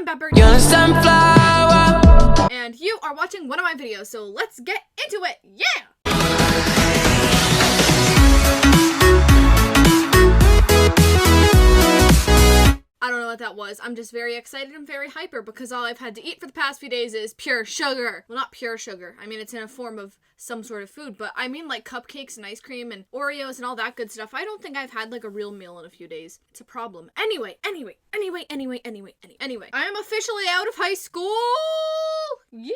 I'm Bepper. You're a sunflower. And you are watching one of my videos, so let's get into it. Yeah! I don't know what that was. I'm just very excited and very hyper because all I've had to eat for the past few days is pure sugar. Well, not pure sugar. I mean, it's in a form of some sort of food, but I mean like cupcakes and ice cream and Oreos and all that good stuff. I don't think I've had like a real meal in a few days. It's a problem. Anyway. I am officially out of high school! Yay!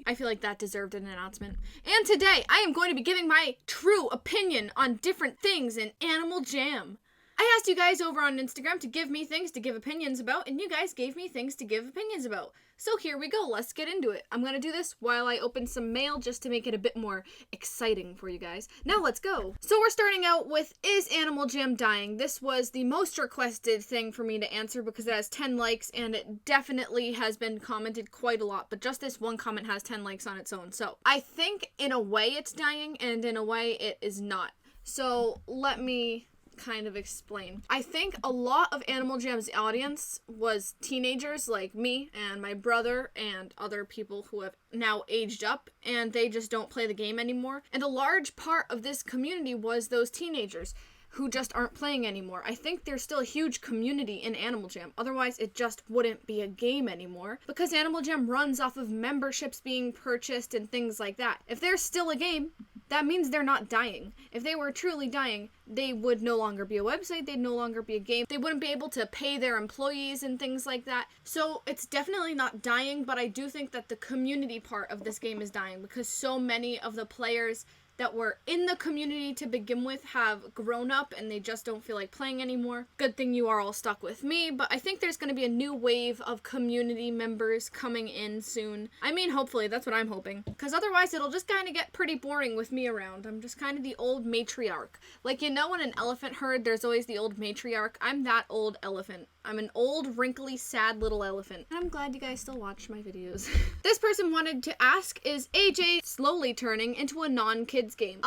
I feel like that deserved an announcement. And today, I am going to be giving my true opinion on different things in Animal Jam. I asked you guys over on Instagram to give me things to give opinions about, and you guys gave me things to give opinions about. So here we go, let's get into it. I'm gonna do this while I open some mail just to make it a bit more exciting for you guys. Now let's go. So we're starting out with, is Animal Jam dying? This was the most requested thing for me to answer because it has 10 likes and it definitely has been commented quite a lot, but just this one comment has 10 likes on its own. So I think in a way it's dying and in a way it is not. So let me kind of explain. I think a lot of Animal Jam's audience was teenagers like me and my brother and other people who have now aged up and they just don't play the game anymore. And a large part of this community was those teenagers who just aren't playing anymore. I think there's still a huge community in Animal Jam. Otherwise, it just wouldn't be a game anymore because Animal Jam runs off of memberships being purchased and things like that. If there's still a game, that means they're not dying. If they were truly dying, they would no longer be a website, they'd no longer be a game, they wouldn't be able to pay their employees and things like that. So it's definitely not dying, but I do think that the community part of this game is dying because so many of the players that were in the community to begin with have grown up and they just don't feel like playing anymore. Good thing you are all stuck with me, but I think there's going to be a new wave of community members coming in soon. I mean, hopefully, that's what I'm hoping. Because otherwise, it'll just kind of get pretty boring with me around. I'm just kind of the old matriarch. Like, you know in an elephant herd, there's always the old matriarch? I'm that old elephant. I'm an old, wrinkly, sad little elephant. And I'm glad you guys still watch my videos. This person wanted to ask, is AJ slowly turning into a non-kids game?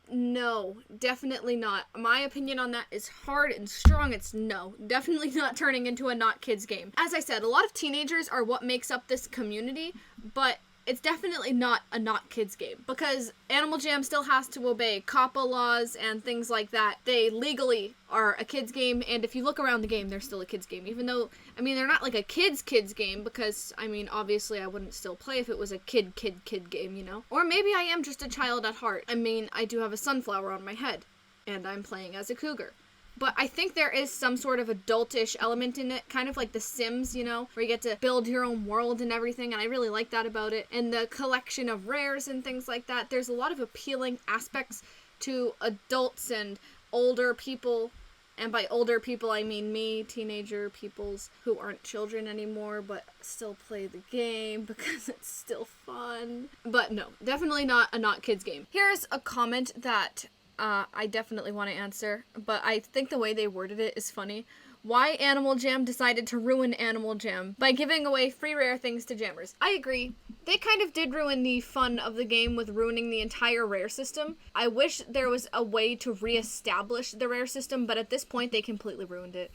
No, definitely not. My opinion on that is hard and strong. It's no, definitely not turning into a not kids game. As I said, a lot of teenagers are what makes up this community, but it's definitely not a not kids game because Animal Jam still has to obey COPPA laws and things like that. They legally are a kids game, and if you look around the game, they're still a kids game, even though, I mean, they're not like a kids game because, I mean, obviously I wouldn't still play if it was a kid game, you know? Or maybe I am just a child at heart. I mean, I do have a sunflower on my head, and I'm playing as a cougar. But I think there is some sort of adultish element in it, kind of like The Sims, you know, where you get to build your own world and everything, and I really like that about it. And the collection of rares and things like that, there's a lot of appealing aspects to adults and older people. And by older people, I mean me, teenager peoples who aren't children anymore, but still play the game because it's still fun. But no, definitely not a not kids game. Here's a comment that I definitely want to answer, but I think the way they worded it is funny. Why Animal Jam decided to ruin Animal Jam by giving away free rare things to jammers. I agree. They kind of did ruin the fun of the game with ruining the entire rare system. I wish there was a way to reestablish the rare system, but at this point they completely ruined it.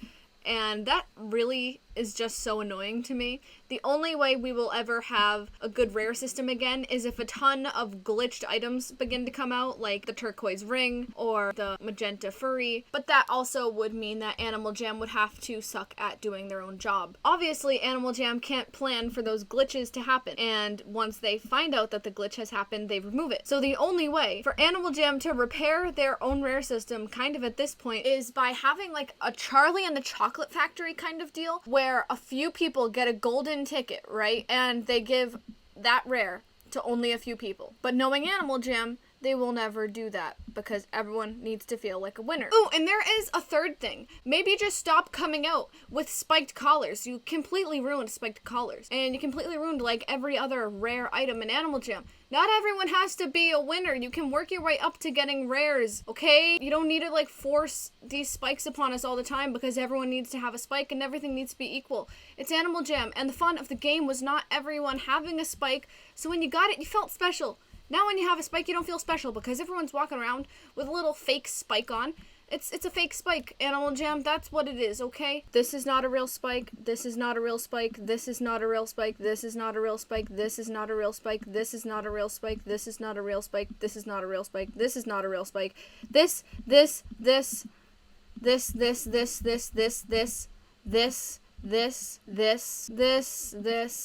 And that really is just so annoying to me. The only way we will ever have a good rare system again is if a ton of glitched items begin to come out, like the turquoise ring or the magenta furry, but that also would mean that Animal Jam would have to suck at doing their own job. Obviously, Animal Jam can't plan for those glitches to happen, and once they find out that the glitch has happened, they remove it. So the only way for Animal Jam to repair their own rare system, kind of at this point, is by having like a Charlie and the Chocolate Factory kind of deal, where a few people get a golden ticket, right? And they give that rare to only a few people. But knowing Animal Jam, they will never do that because everyone needs to feel like a winner. Oh, and there is a third thing. Maybe just stop coming out with spiked collars. You completely ruined spiked collars. And you completely ruined like every other rare item in Animal Jam. Not everyone has to be a winner. You can work your way up to getting rares, okay? You don't need to like force these spikes upon us all the time because everyone needs to have a spike and everything needs to be equal. It's Animal Jam, and the fun of the game was not everyone having a spike, so when you got it, you felt special. Now when you have a spike, you don't feel special because everyone's walking around with a little fake spike on. It's a fake spike, Animal Jam. That's what it is, okay? This is not a real spike. This is not a real spike. This is not a real spike. This is not a real spike. This is not a real spike. This is not a real spike. This is not a real spike. This is not a real spike. This is not a real spike. This.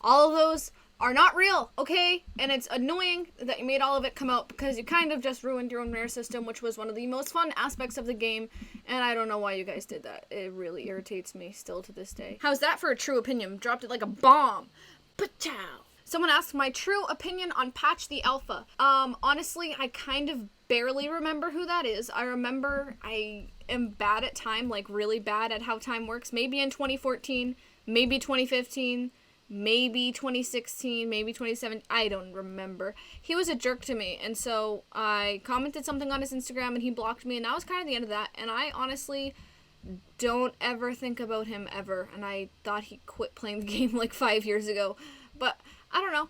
All of those are not real, okay? And it's annoying that you made all of it come out because you kind of just ruined your own rare system, which was one of the most fun aspects of the game, and I don't know why you guys did that. It really irritates me still to this day. How's that for a true opinion? Dropped it like a bomb. Pachow. Someone asked my true opinion on Patch the Alpha. Honestly, I kind of barely remember who that is. I remember I am bad at time, like really bad at how time works. Maybe in 2014, maybe 2015, maybe 2016, maybe 2017, I don't remember. He was a jerk to me, and so I commented something on his Instagram, and he blocked me, and that was kind of the end of that, and I honestly don't ever think about him ever, and I thought he quit playing the game like 5 years ago, but I don't know.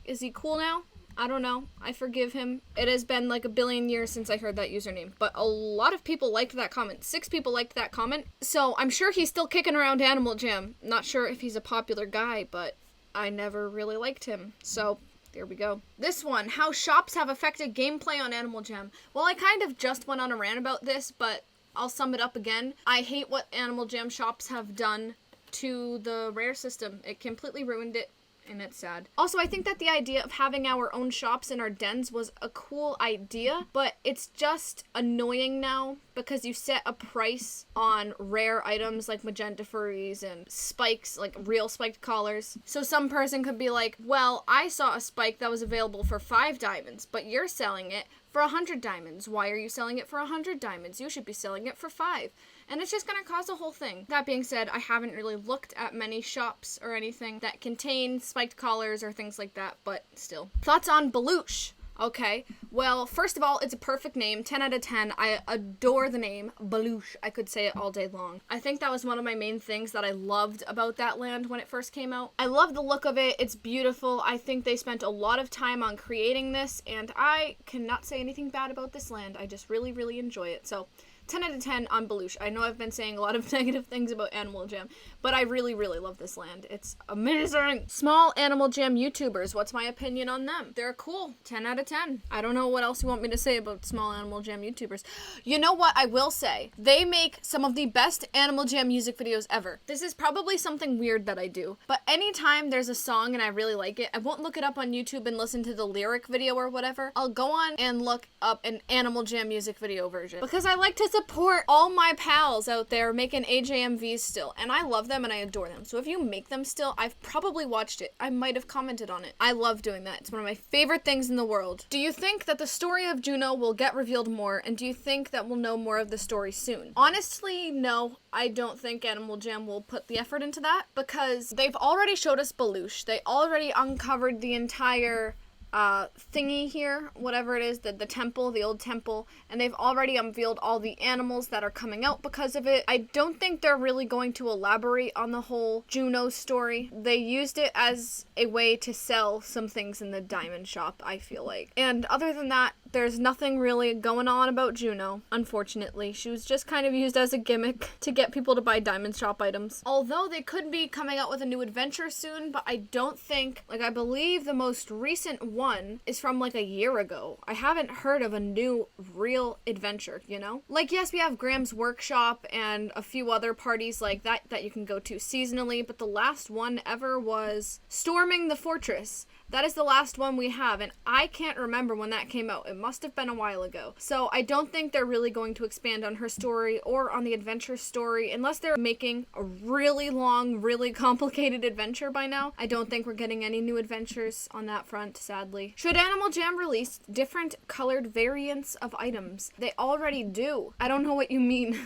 Is he cool now? I don't know. I forgive him. It has been like a billion years since I heard that username. But a lot of people liked that comment. 6 people liked that comment. So I'm sure he's still kicking around Animal Jam. Not sure if he's a popular guy, but I never really liked him. So there we go. This one, how shops have affected gameplay on Animal Jam. Well, I kind of just went on a rant about this, but I'll sum it up again. I hate what Animal Jam shops have done to the rare system. It completely ruined it. And it's sad. Also, I think that the idea of having our own shops in our dens was a cool idea, but it's just annoying now because you set a price on rare items like magenta furries and spikes, like real spiked collars. So some person could be like, well, I saw a spike that was available for 5 diamonds, but you're selling it for 100 diamonds. Why are you selling it for 100 diamonds? You should be selling it for 5. And it's just gonna cause a whole thing. That being said, I haven't really looked at many shops or anything that contain spiked collars or things like that, but still. Thoughts on Beluche? Okay, well, first of all, it's a perfect name, 10 out of 10. I adore the name, Beluche. I could say it all day long. I think that was one of my main things that I loved about that land when it first came out. I love the look of it. It's beautiful. I think they spent a lot of time on creating this, and I cannot say anything bad about this land. I just really, really enjoy it. So 10 out of 10 on Beluche. I know I've been saying a lot of negative things about Animal Jam, but I really, really love this land. It's amazing. Small Animal Jam YouTubers, what's my opinion on them? They're cool. 10 out of 10. I don't know what else you want me to say about small Animal Jam YouTubers. You know what I will say? They make some of the best Animal Jam music videos ever. This is probably something weird that I do, but anytime there's a song and I really like it, I won't look it up on YouTube and listen to the lyric video or whatever. I'll go on and look up an Animal Jam music video version because I like to support all my pals out there making AJMVs still, and I love them and I adore them. So if you make them still, I've probably watched it. I might have commented on it. I love doing that. It's one of my favorite things in the world. Do you think that the story of Juno will get revealed more, and do you think that we'll know more of the story soon? Honestly, no. I don't think Animal Jam will put the effort into that because they've already showed us Beluche. They already uncovered the entire thingy here, whatever it is, the temple, the old temple, and they've already unveiled all the animals that are coming out because of it. I don't think they're really going to elaborate on the whole Juno story. They used it as a way to sell some things in the diamond shop, I feel like. And other than that, there's nothing really going on about Juno, unfortunately. She was just kind of used as a gimmick to get people to buy diamond shop items. Although they could be coming out with a new adventure soon, but I don't think, like I believe the most recent one is from like a year ago. I haven't heard of a new real adventure, you know? Like, yes, we have Graham's Workshop and a few other parties like that that you can go to seasonally, but the last one ever was Storming the Fortress. That is the last one we have, and I can't remember when that came out. It must have been a while ago. So I don't think they're really going to expand on her story or on the adventure story unless they're making a really long, really complicated adventure by now. I don't think we're getting any new adventures on that front, sadly. Should Animal Jam release different colored variants of items? They already do. I don't know what you mean.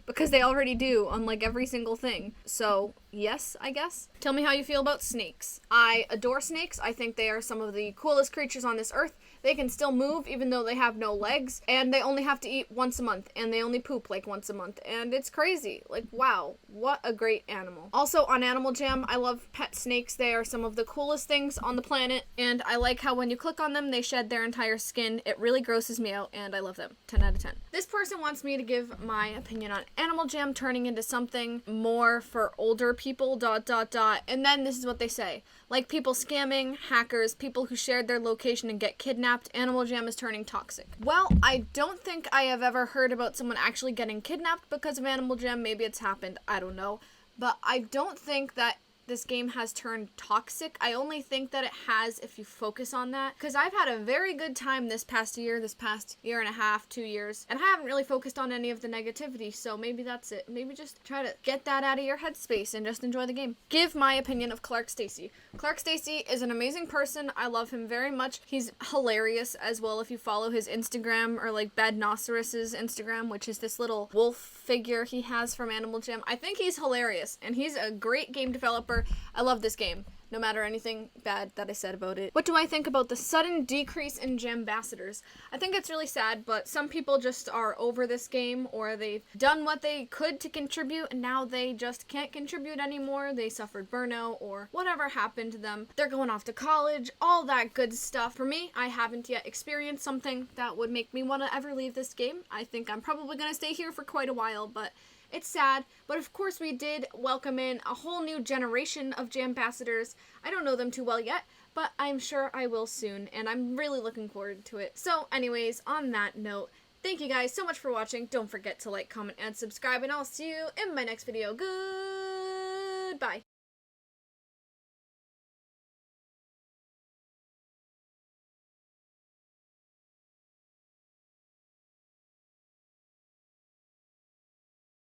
because they already do on like every single thing. So yes, I guess. Tell me how you feel about snakes. I adore snakes. I think they are some of the coolest creatures on this earth. They can still move even though they have no legs, and they only have to eat once a month, and they only poop like once a month, and it's crazy. Like, wow, what a great animal. Also, on Animal Jam, I love pet snakes. They are some of the coolest things on the planet, and I like how when you click on them, they shed their entire skin. It really grosses me out, and I love them. 10 out of 10. This person wants me to give my opinion on Animal Jam turning into something more for older people, ... And then this is what they say. Like people scamming, hackers, people who shared their location and get kidnapped, Animal Jam is turning toxic. Well, I don't think I have ever heard about someone actually getting kidnapped because of Animal Jam. Maybe it's happened, I don't know. But I don't think that this game has turned toxic. I only think that it has if you focus on that. Because I've had a very good time this past year and a half, 2 years, and I haven't really focused on any of the negativity, so maybe that's it. Maybe just try to get that out of your headspace and just enjoy the game. Give my opinion of Clark Stacy. Clark Stacy is an amazing person. I love him very much. He's hilarious as well if you follow his Instagram, or like Badnocerus's Instagram, which is this little wolf figure he has from Animal Jam. I think he's hilarious, and he's a great game developer. I love this game, no matter anything bad that I said about it. What do I think about the sudden decrease in Jambassadors? I think it's really sad, but some people just are over this game, or they've done what they could to contribute, and now they just can't contribute anymore. They suffered burnout, or whatever happened to them. They're going off to college, all that good stuff. For me, I haven't yet experienced something that would make me want to ever leave this game. I think I'm probably going to stay here for quite a while, but it's sad, but of course we did welcome in a whole new generation of Jambassadors. I don't know them too well yet, but I'm sure I will soon, and I'm really looking forward to it. So anyways, on that note, thank you guys so much for watching. Don't forget to like, comment, and subscribe, and I'll see you in my next video. Good